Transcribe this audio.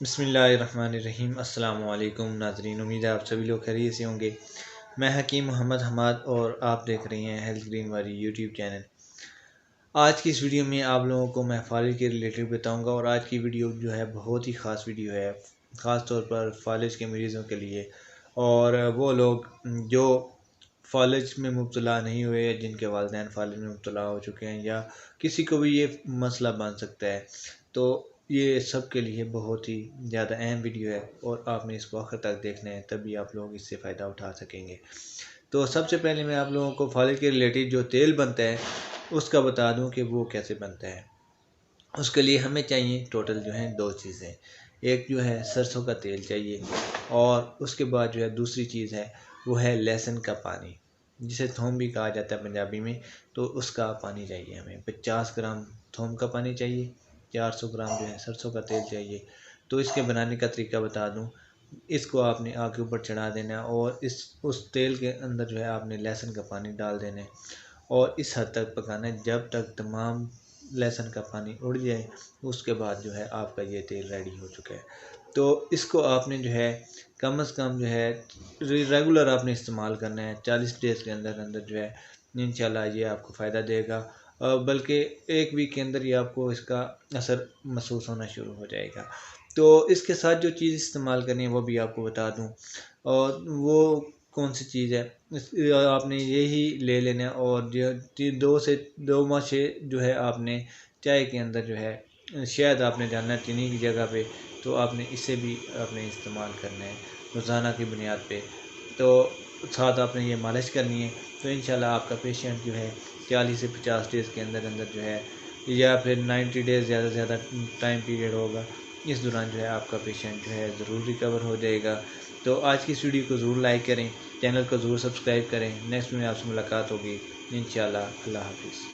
बिस्मिल्लाहिर्रहमानिर्रहीम। अस्सलाम वालेकुम नाज़रीन, उम्मीद है आप सभी लोग खैरियत से होंगे। मैं हकीम मोहम्मद हमाद और आप देख रहे हैं हेल्थ ग्रीन वाली यूट्यूब चैनल। आज की इस वीडियो में आप लोगों को मैं फालिज के रिलेटेड बताऊंगा और आज की वीडियो जो है बहुत ही ख़ास वीडियो है, ख़ास तौर पर फालिज के मरीज़ों के लिए और वो लोग जो फालिज में मुब्तला नहीं हुए, जिनके वालिदैन फालिज में मुब्तला हो चुके हैं या किसी को भी ये मसला बन सकता है। तो ये सब के लिए बहुत ही ज़्यादा अहम वीडियो है और आपने इसको आखिर तक देखना है, तभी आप लोग इससे फ़ायदा उठा सकेंगे। तो सबसे पहले मैं आप लोगों को फालिज के रिलेटेड जो तेल बनता है उसका बता दूं कि वो कैसे बनता है। उसके लिए हमें चाहिए टोटल जो है दो चीज़ें। एक जो है सरसों का तेल चाहिए और उसके बाद जो है दूसरी चीज़ है वो है लहसुन का पानी, जिसे थोम भी कहा जाता है पंजाबी में। तो उसका पानी चाहिए हमें 50 ग्राम थोम का पानी चाहिए, 400 ग्राम जो है सरसों का तेल चाहिए। तो इसके बनाने का तरीका बता दूं। इसको आपने आग के ऊपर चढ़ा देना है और उस तेल के अंदर जो है आपने लहसुन का पानी डाल देना है और इस हद तक पकाना है जब तक तमाम लहसुन का पानी उड़ जाए। उसके बाद जो है आपका ये तेल रेडी हो चुका है। तो इसको आपने जो है कम से कम जो है रेगुलर आपने इस्तेमाल करना है। 40 डेज़ के अंदर अंदर जो है इंशाल्लाह ये आपको फ़ायदा देगा, बल्कि एक वीक के अंदर ही आपको इसका असर महसूस होना शुरू हो जाएगा। तो इसके साथ जो चीज़ इस्तेमाल करनी है वो भी आपको बता दूं, और वो कौन सी चीज़ है। आपने यही ले लेना है और जो 2 से 2 माह जो है आपने चाय के अंदर जो है शहद आपने डालना है चीनी की जगह पे। तो आपने इसे भी आपने इस्तेमाल करना है रोज़ाना की बुनियाद पे। तो साथ आपने ये मालिश करनी है। तो इंशाल्लाह आपका पेशेंट जो है 40 से 50 डेज़ के अंदर अंदर जो है, या फिर 90 डेज़ ज़्यादा से ज़्यादा टाइम पीरियड होगा, इस दौरान जो है आपका पेशेंट जो है ज़रूर रिकवर हो जाएगा। तो आज की इस वीडियो को ज़रूर लाइक करें, चैनल को ज़रूर सब्सक्राइब करें। नेक्स्ट में आपसे मुलाकात होगी इंशाल्लाह। अल्लाह हाफिज़।